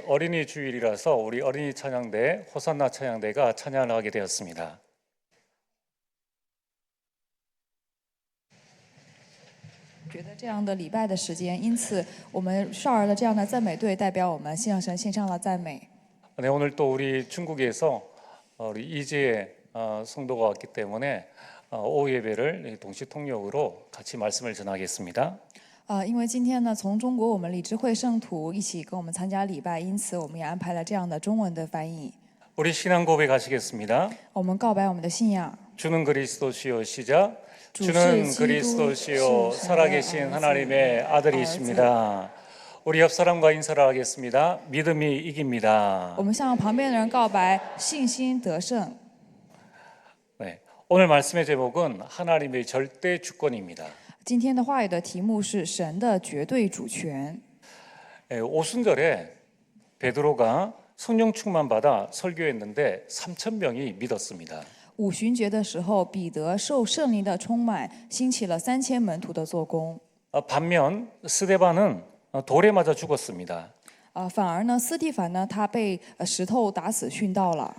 어린이 주일이라서 우리 어린이 찬양대 호산나 찬양대가 찬양을 하게 되었습니다. 觉得这样的礼拜的时间，因此我们少儿的这样的赞美队代表我们向神献上了赞美。 네, 오늘 또 우리 중국에서 우리 이재 성도가 왔기 때문에 오후 예배를 동시 통역으로 같이 말씀을 전하겠습니다. 因为今天呢，从中国我们理智会圣徒一起跟我们参加礼拜，因此我们也安排了这样的中文的翻译。 우리 신앙 고백하시겠습니다. 我们告白我们的信仰。 주는 그리스도시요 시작. 주는 주는 그리스도시요 살아계신 하나님의 아들이십니다. 우리 옆 사람과 인사를 하겠습니다. 믿음이 이깁니다. 我们向旁边的人告白，信心得胜。 네, 오늘 말씀의 제목은 하나님의 절대 주권입니다. 今天的话语的题目是神的绝对主权。 오순절에 베드로가 성령 충만 받아 설교했는데 3,000명이 믿었습니다. 五旬节的时候，彼得受圣灵的充满，兴起了3000门徒的做工。 반면 스데반은 돌에 맞아 죽었습니다. 反而呢，斯蒂凡呢，他被石头打死殉道了。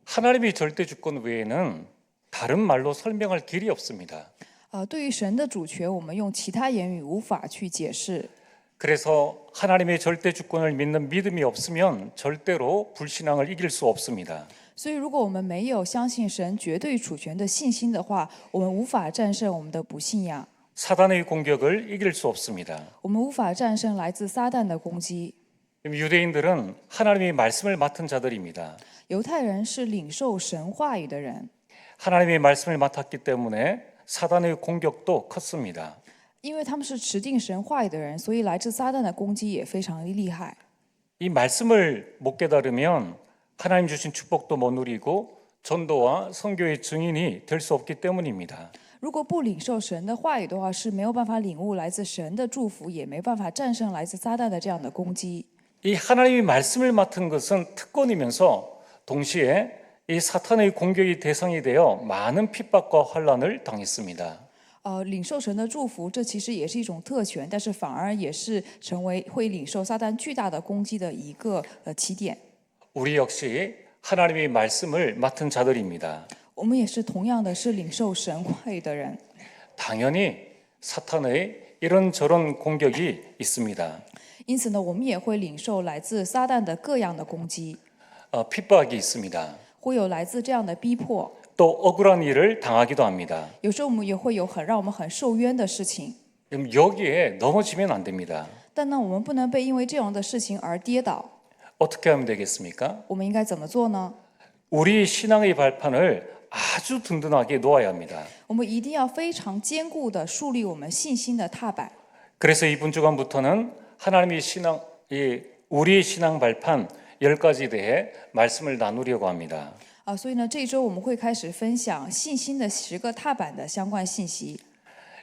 하나님의 절대 주권 외에는 다른 말로 설명할 길이 없습니다. 对于神的主权，我们用其他言语无法去解释。 그래서 하나님의 절대 주권을 믿는 믿음이 없으면 절대로 불신앙을 이길 수 없습니다. 所以，如果我们没有相信神绝对主权的信心的话，我们无法战胜我们的不信仰， 사단의 공격을 이길 수 없습니다. 我们无法战胜来自撒旦的攻击。 유대인들은 하나님의 말씀을 맡은 자들입니다. 犹太人是领受神话语的人， 하나님의 말씀을 맡았기 때문에 사단의 공격도 컸습니다. 因为他们是持定神话语的人，所以来自撒旦的攻击也非常厉害。 이 말씀을 못 깨달으면 하나님 주신 축복도 못 누리고 전도와 선교의 증인이 될 수 없기 때문입니다. 如果不领受神的话语的话，是没有办法领悟来自神的祝福，也没办法战胜来自撒旦的这样的攻击。 이 하나님의 말씀을 맡은 것은 특권이면서 동시에 이 사탄의 공격의 대상이 되어 많은 핍박과 환난을 당했습니다. 领受神的祝福，这其实也是一种特权，但是反而也是成为会领受撒旦巨大的攻击的一个起点。 우리 역시 하나님의 말씀을 맡은 자들입니다. 我们也是同样的是领受神话语的人， 당연히 사탄의 이런저런 공격이 있습니다. 因此呢，我们也会领受来自撒旦的各样的攻击， 핍박이 있습니다. 会有来自这样的逼迫， 또 억울한 일을 당하기도 합니다. 有时候我们也会有让我们很受冤的事情。 여기에 넘어지면 안 됩니다. 但呢，我们不能被因为这样的事情而跌倒。 어떻게 하면 되겠습니까? 我们应该怎么做呢？ 우리 신앙의 발판을 아주 든든하게 놓아야 합니다. 我们一定要非常坚固地树立我们信心的踏板。 그래서 이번 주간부터는 하나님의 신앙, 우리의 신앙 발판 10가지 대해 말씀을 나누려고 합니다. 所以呢，这一周我们会开始分享信心的10个踏板的相关信息。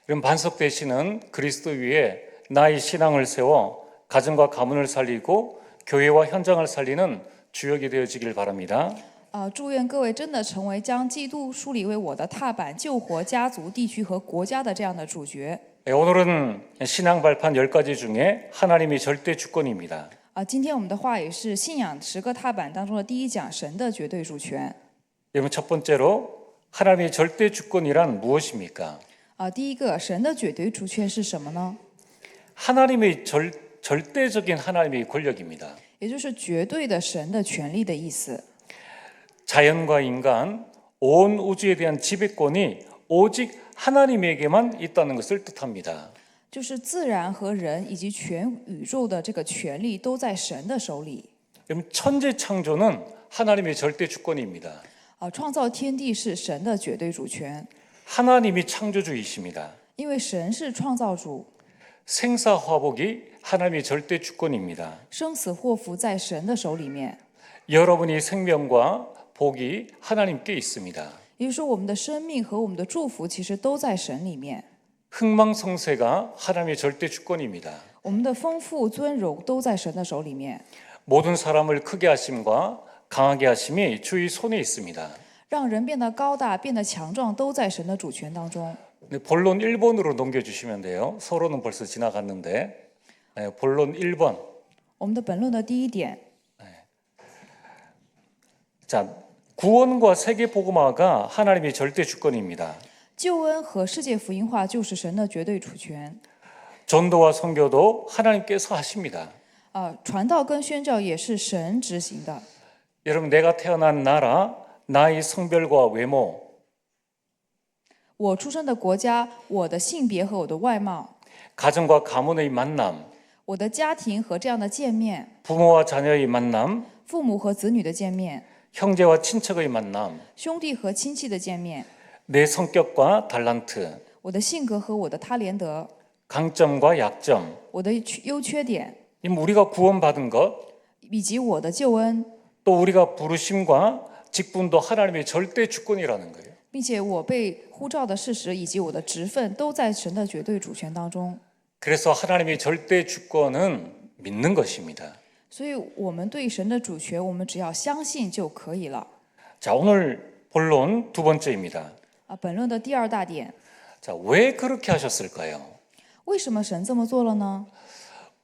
이런 반석되시는 그리스도 위에 나의 신앙을 세워 가정과 가문을 살리고 교회와 현장을 살리는 주역이 되어지길 바랍니다. 祝愿各位真的成为将基督树立为我的踏板，救活家族、地区和国家的这样的主角。 오늘은 신앙 발판 10가지 중에 하나님의 절대 주권입니다. 今天我们的话语是信仰10个踏板当中的第一讲，神的绝对主权。 여러분 첫 번째로 하나님의 절대 주권이란 무엇입니까? 第一个，神的绝对主权是什么呢？ 하나님의 절대적인 하나님의 권력입니다. 也就是绝对的神的权利的意思。 자연과 인간, 온 우주에 대한 지배권이 오직 하나님에게만 있다는 것을 뜻합니다. 就是自然和人以及全宇宙的这个权利都在神的手里。 그럼 천지 창조는 하나님의 절대 주권입니다. 创造天地是神的绝对主权， 하나님이 창조주이십니다. 因为神是创造主， 생사화복이 하나님의 절대 주권입니다. 生死祸福在神的手里面。 여러분의 생명과 복이 하나님께 있습니다. 也就是说，我们的生命和我们的祝福其实都在神里面。 흥망성쇠가 하나님의 절대 주권입니다. 我们的丰富尊荣都在神的手里面。 모든 사람을 크게 하심과 강하게 하심이 주의 손에 있습니다. 让人变得高大、变得强壮，都在神的主权当中。 본론 1번으로 넘겨주시면 돼요. 서론은 벌써 지나갔는데 본론 1번. 我们的本论的第一点， 자, 구원과 세계 복음화가 하나님의 절대 주권입니다. 救恩和世界福音化就是神的绝对主权。 전도와 선교도 하나님께서 하십니다. 传道跟宣教也是神执行的。 여러분, 내가 태어난 나라, 나의 성별과 외모, 我出生的国家，我的性别和我的外貌， 가정과 가문의 만남, 我的家庭和这样的见面， 부모와 자녀의 만남, 父母和子女的见面， 형제와 친척의 만남, 兄弟和亲戚的见面， 내 성격과 달란트, 我的性格和我的他连德， 강점과 약점, 我的优缺点， 우리가 구원받은 것, 以及我的救恩， 또 우리가 부르심과 직분도 하나님의 절대 주권이라는 거예요. 并且我被呼召的事实以及我的职分都在神的绝对主权当中。 그래서 하나님의 절대 주권은 믿는 것입니다. 所以，我们对神的主权，我们只要相信就可以了。 자, 오늘 본론 두 번째입니다. 本论的第二大点， 자, 왜 그렇게 하셨을까요? 为什么神这么做了呢？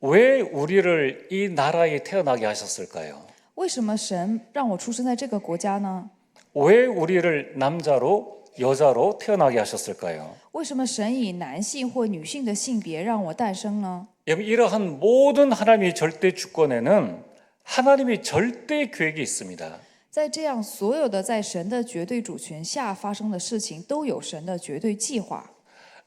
왜 우리를 이 나라에 태어나게 하셨을까요? 为什么神让我出生在这个国家呢？ 왜 우리를 남자로 여자로 태어나게 하셨을까요? 为什么神以男性或女性的性别让我诞生呢？ 여러분, 이러한 모든 하나님의 절대 주권에는 하나님의 절대 계획이 있습니다. 在这样所有的在神的绝对主权下发生的事情，都有神的绝对计划。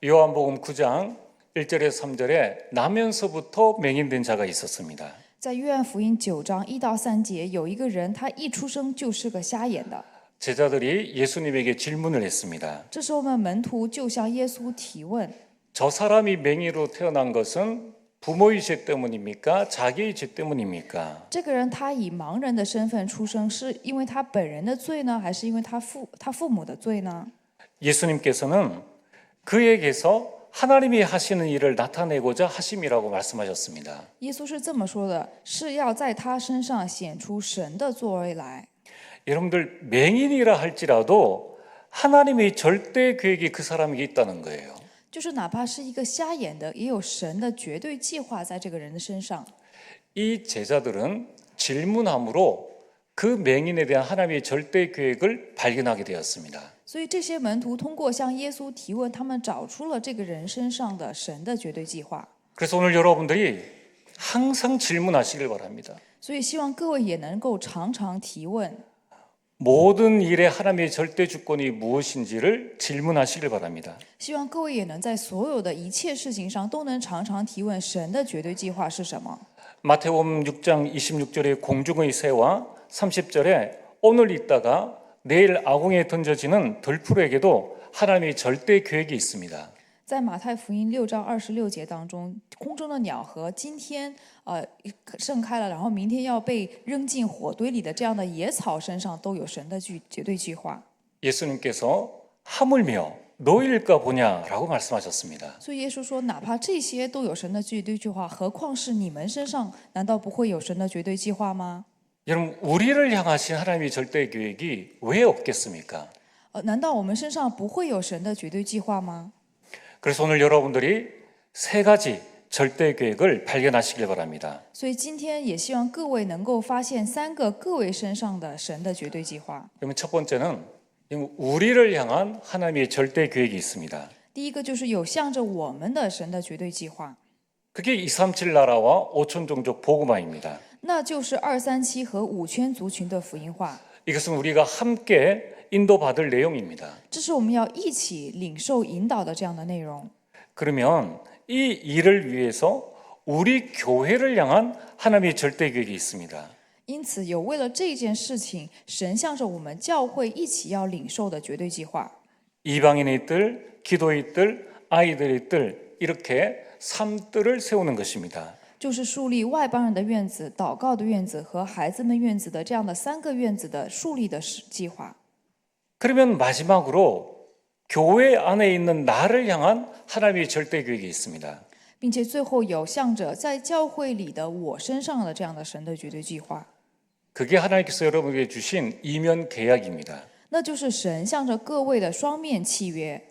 요한복음 9장 1절에 3절에 나면서부터 맹인된 자가 있었습니다. 在约翰福音9章1到3节，有一个人，他一出生就是个瞎眼的。 제자들이 예수님에게 질문을 했습니다. 这时候呢，门徒就向耶稣提问： 저 사람이 맹인으로 태어난 것은 부모의 죄 때문입니까? 자기의 죄 때문입니까? 这个人他以盲人的身份出生，是因为他本人的罪呢，还是因为他父母的罪呢？ 예수님께서는 그에게서 하나님이 하시는 일을 나타내고자 하심이라고 말씀하셨습니다. 耶稣是这么说的：是要在他身上显出神的作为来。 여러분들 맹인이라 할지라도 하나님의 절대 계획이 그 사람에게 있다는 거예요. 就是哪怕是一个瞎眼的，也有神的绝对计划在这个人的身上。 이 제자들은 질문함으로 그 맹인에 대한 하나님의 절대 계획을 발견하게 되었습니다. 所以这些门徒通过向耶稣提问，他们找出了这个人身上的神的绝对计划。 그래서 오늘 여러분들이 항상 질문하시길 바랍니다. 所以希望各位也能够常常提问， 모든 일에 하나님의 절대 주권이 무엇인지를 질문하시길 바랍니다. 希望各位也能在所有的一切事情上都能常常提问神的绝对计划是什么。 마태복음 6장 26절에 공중의 새와 30절에 오늘 있다가 내일 아궁이에 던져지는 들풀에게도 하나님의 절대 계획이 있습니다. 在马太福音6章26节当中，空中的鸟和今天盛开了，然后明天要被扔进火堆里的这样的野草身上，都有神的绝对计划。 예수님께서 하물며 너희일까 보냐라고 말씀하셨습니다. 所以耶稣说，哪怕这些都有神的绝对计划，何况是你们身上，难道不会有神的绝对计划吗？ 여러분, 우리를 향하신 하나님의 절대 계획이 왜 없겠습니까? 难道我们身上不会有神的绝对计划吗？ 그래서 오늘 여러분들이 세 가지 절대 계획을 발견하시길 바랍니다. 所以今天也希望各位能够发现3个各位身上的神的绝对计划。 그러면 첫 번째는 우리를 향한 하나님의 절대 계획이 있습니다. 第一个就是有向着我们的神的绝对计划， 그게 237 나라와 5천 종족 복음화입니다. 那就是237和5圈族群的福音化。 이것은 우리가 함께 인도받을 내용입니다. 这是我们要一起领受引导的这样的内容。 그러면 이 일을 위해서 우리 교회를 향한 하나님의 절대 계획이 있습니다. 因此，有为了这件事情，神向着我们教会一起要领受的绝对计划。 이방인의 뜰, 기도의 뜰, 아이들의 뜰 이렇게 3뜰을 세우는 것입니다. 就是树立外邦人的院子、祷告的院子和孩子们院子的这样的3个院子的树立的计划。 그러면 마지막으로 교회 안에 있는 나를 향한 하나님의 절대 계획이 있습니다. 并且最后有向着在教会里的我身上的这样的神的绝对计划， 그게 하나님께서 여러분에게 주신 이면 계약입니다. 那就是神向着各位的双面契约。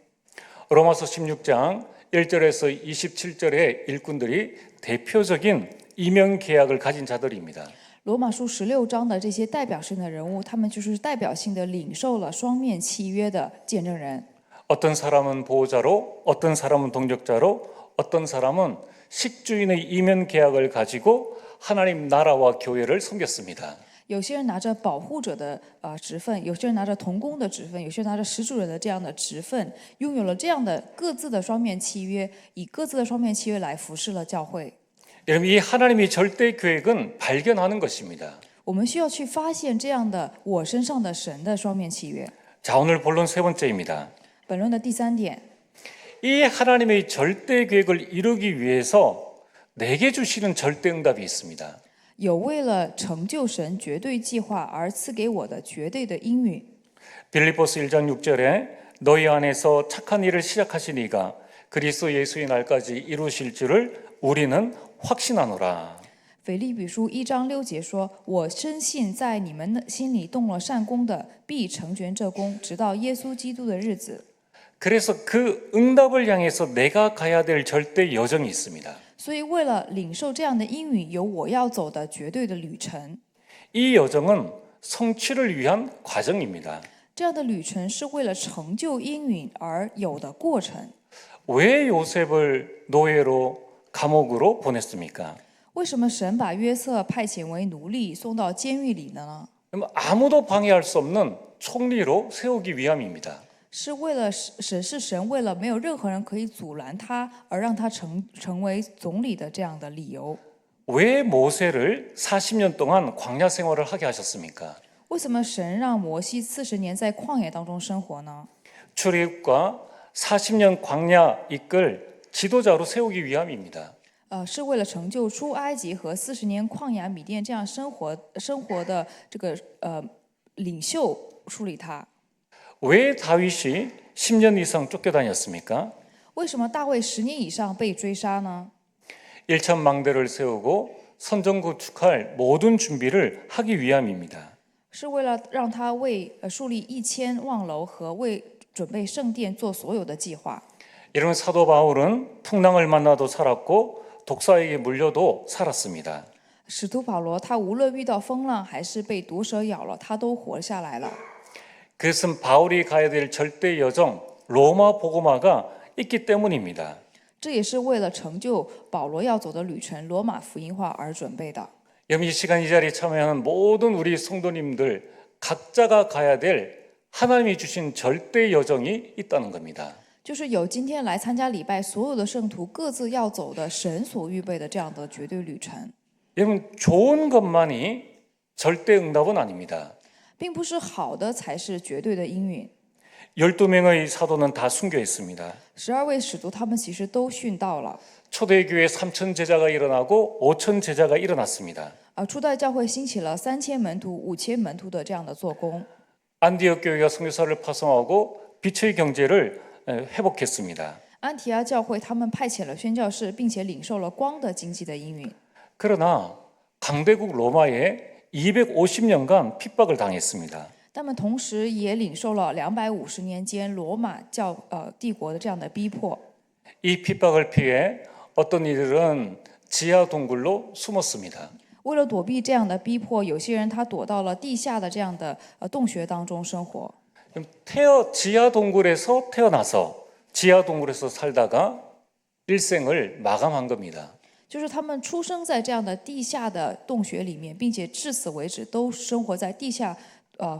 로마서 16장 1절에서 27절의 일꾼들이 대표적인 이면 계약을 가진 자들입니다. 罗马书16章的这些代表性的人物，他们就是代表性的领受了双面契约的见证人。 어떤 사람은 보호자로, 어떤 사람은 동력자로, 어떤 사람은 식주인의 이면 계약을 가지고 하나님 나라와 교회를 섬겼습니다. 有些人拿着保护者的职分，有些人拿着同工的职分，有些人拿着使主人的这样的职分，拥有了这样的各自的双面契约，以各自的双面契约来服侍了教会。 여러분, 이 하나님의 절대 계획은 발견하는 것입니다. 我们需要去发现这样的我身上的神的双面契约。 자, 오늘 본론 세 번째입니다. 本论的第3点， 이 하나님의 절대 계획을 이루기 위해서 내게 주시는 절대 응답이 있습니다. 有为了成就神绝对计划而赐给我的绝对的应允。 빌립보스 1장 6절에 너희 안에서 착한 일을 시작하신 이가 그리스도 예수의 날까지 이루실 줄을 우리는 확신하노라. 腓立比书1章6节说：“我深信在你们心里动了善功的，必成全这功，直到耶稣基督的日子。” 그래서 그 응답을 향해서 내가 가야 될 절대 여정이 있습니다. 所以，为了领受这样的应允，有我要走的绝对的旅程。 이 여정은 성취를 위한 과정입니다. 这样的旅程是为了成就应允而有的过程。 왜 요셉을 노예로 감옥으로 보냈습니까? 为什么神把约瑟派遣为奴隶，送到监狱里呢？ 아무도 방해할 수 없는 총리로 세우기 위함입니다. 是为了神为了没有任何人可以阻拦他，而让他成为总理的这样的理由。 왜 모세를 40년 동안 광야 생활을 하게 하셨습니까? 为什么神让摩西40年在旷野当中生活呢？ 출애굽과 40년 광야 이끌 지도자로 세우기 위함입니다. 是为了成就出埃及和40年旷野米甸这样生活的这个领袖树立他。 왜 다윗이 10년 이상 쫓겨다녔습니까? 为什么大卫10年以上被追杀呢？ 일천 망대를 세우고 선전 구축할 모든 준비를 하기 위함입니다. 是为了让他为树立1000望楼和为准备圣殿做所有的计划。 이런 사도 바울은 풍랑을 만나도 살았고 독사에게 물려도 살았습니다. 使徒保罗他无论遇到风浪还是被毒蛇咬了，他都活下来了。 그것은 바울이 가야 될 절대 여정 로마 복음화가 있기 때문입니다. 这也是为了成就保罗要走的旅程罗马福音化而准备的。 여러분, 이 시간 이 자리에 참여하는 모든 우리 성도님들 각자가 가야 될 하나님이 주신 절대 여정이 있다는 겁니다. 就是有今天来参加礼拜所有的圣徒各自要走的神所预备的这样的绝对旅程。 여러분, 좋은 것만이 절대 응답은 아닙니다. 并不是好的才是绝对的应允。 12명의 사도는 다 순교 있습니다. 12位使徒他们其实都殉道了。 초대교회 3천 제자가 일어나고 5천 제자가 일어났습니다. 初代教会兴起了3000门徒、5000门徒的这样的做工。 안디옥 교회가 선교사를 파송하고 빛의 경제를 회복했습니다. 安提阿教会他们派遣了宣教士，并且领受了光的经济的应允。 그러나 강대국 로마에 250년간 핍박을 당했습니다. 他们同时也领受了250年间罗马帝国的这样的逼迫。 이 핍박을 피해 어떤 이들은 지하 동굴로 숨었습니다. 为了躲避这样的逼迫，有些人他躲到了地下的这样的洞穴当中生活。 지하 동굴에서 태어나서 지하 동굴에서 살다가 일생을 마감한 겁니다. 就是他们出生在这样的地下的洞穴里面，并且至此为止都生活在地下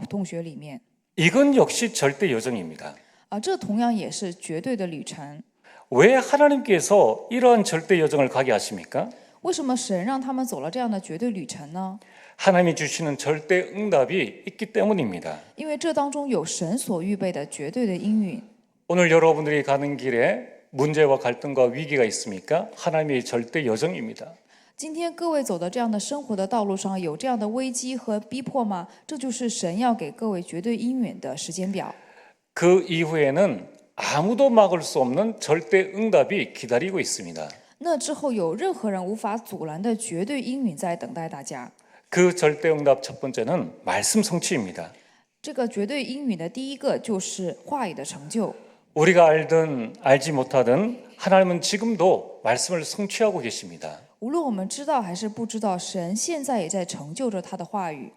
洞穴里面。 이건 역시 절대 여정입니다. 这同样也是绝对的旅程。 왜 하나님께서 이러한 절대 여정을 가게 하십니까? 为什么神让他们走了这样的绝对旅程呢？ 하나님이 주시는 절대 응답이 있기 때문입니다. 因为这当中有神所预备的绝对的应允。 오늘 여러분들이 가는 길에 문제와 갈등과 위기가 있습니까? 하나님의 절대 여정입니다. 今天各位走的这样的生活的道路上，有这样的危机和逼迫吗？这就是神要给各位绝对应允的时间表。 그 이후에는 아무도 막을 수 없는 절대 응답이 기다리고 있습니다. 那之后有任何人无法阻拦的绝对应允在等待大家。 그 절대 응답 첫 번째는 말씀 성취입니다. 这个绝对应允的第一个就是话语的成就。 우리가 알든 알지 못하든 하나님은 지금도 말씀을 성취하고 계십니다. 无论我们知道还是不知道，神现在也在成就着他的话语。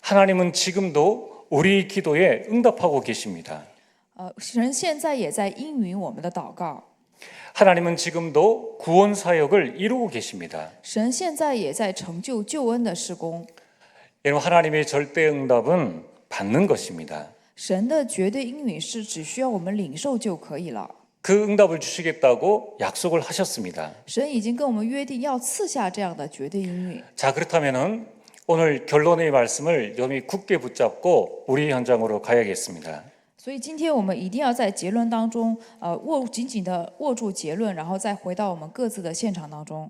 하나님은 지금도 우리 기도에 응답하고 계십니다. 神现在也在应允我们的祷告， 하나님은 지금도 구원 사역을 이루고 계십니다. 神现在也在成就救恩的事工。 여러분, 하나님의 절대 응답은 받는 것입니다. 神的绝对应允是只需要我们领受就可以了。 그 응답을 주시겠다고 약속을 하셨습니다. 神已经跟我们约定要赐下这样的绝对应允。 자, 그렇다면은 오늘 결론의 말씀을 여러분이 굳게 붙잡고 우리 현장으로 가야겠습니다. 所以今天我们一定要在结论当中，紧紧的握住结论，然后再回到我们各自的现场当中。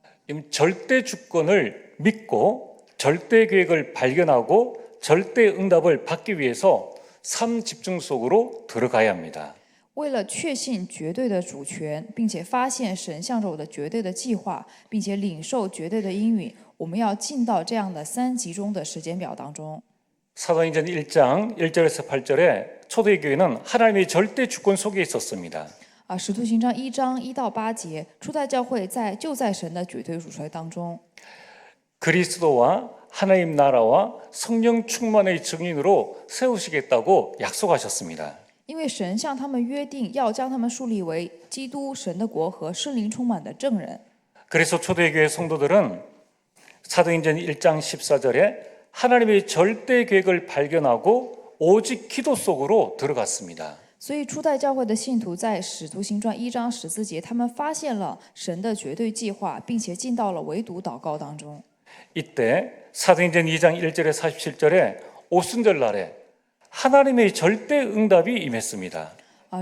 절대 주권을 믿고 절대 계획을 발견하고 절대 응답을 받기 위해서 삶 집중 속으로 들어가야 합니다. 为了确信绝对的主权，并且发现神向着我的绝对的计划，并且领受绝对的应允，我们要进到这样的3集中的时间表当中。 사도행전 1장 1절에서 8절에 초대교회는 하나님의 절대 주권 속에 있었습니다. 使徒行传1章1到8节，初代教会就在神的绝对主权当中。 그리스도와 하나님 나라와 성령 충만의 증인으로 세우시겠다고 약속하셨습니다. 因为神向他们约定，要将他们树立为基督神的国和圣灵充满的证人。 그래서 초대교회 성도들은 사도행전 1장 14절에 하나님의 절대 계획을 발견하고 오직 기도 속으로 들어갔습니다. 所以初代教会的信徒在使徒行传1章14节，他们发现了神的绝对计划，并且进到了唯独祷告当中。 이때 사도행전 2장 1절에 47절에 오순절 날에 하나님의 절대 응답이 임했습니다.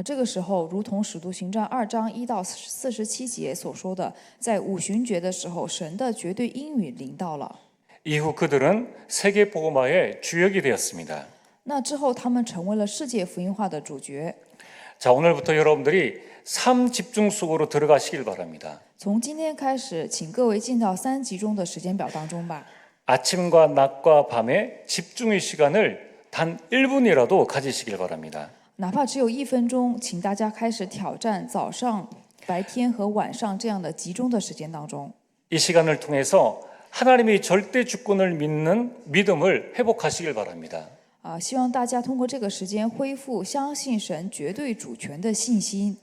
这个时候，如同使徒行传2章1到47节所说的，在五旬节的时候，神的绝对应允临到了。 이후 그들은 세계 복음화의 주역이 되었습니다. 那之后，他们成为了世界福音化的主角。 자, 오늘부터 여러분들이 삶 집중 속으로 들어가시길 바랍니다. 从今天开始，请各位进到3集中的时间表当中吧。 아침과 낮과 밤에 집중의 시간을 단 1분이라도 가지시길 바랍니다. 哪怕只有1分钟，请大家开始挑战早上、白天和晚上这样的集中的时间当中。 이 시간을 통해서 하나님의 절대 주권을 믿는 믿음을 회복하시길 바랍니다. 希望大家通过这个时间恢复相信神绝对主权的信心。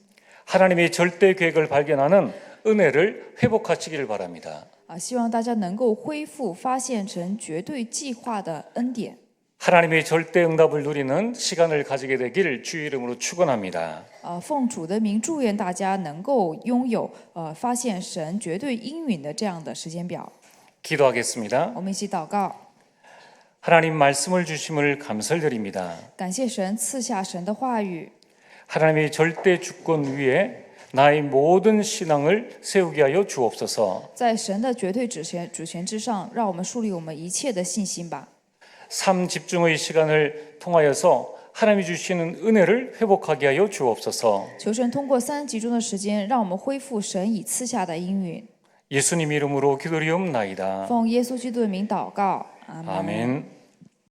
하나님의 절대 계획을 발견하는 은혜를 회복하시길 바랍니다. 希望大家能够恢复发现神绝对计划的恩典。 하나님의 절대 응답을 누리는 시간을 가지게 되길 주의 이름으로 축원합니다. 奉主的名祝愿大家能够拥有发现神绝对应允的这样的时间表。 기도하겠습니다. 我们一起祷告， 하나님 말씀을 주심을 감사드립니다. 感谢神赐下神的话语， 하나님의 절대 주권 위에 나의 모든 신앙을 세우게 하여 주옵소서. 在神的绝对主权之上，让我们树立我们一切的信心吧。 삶 집중의 시간을 통하여서 하나님이 주시는 은혜를 회복하게 하여 주옵소서. 求神通过3集中的时间，让我们恢复神已赐下的应允。 예수님 이름으로 기도리옵나이다. 奉耶稣基督的名祷告，阿门。 아멘.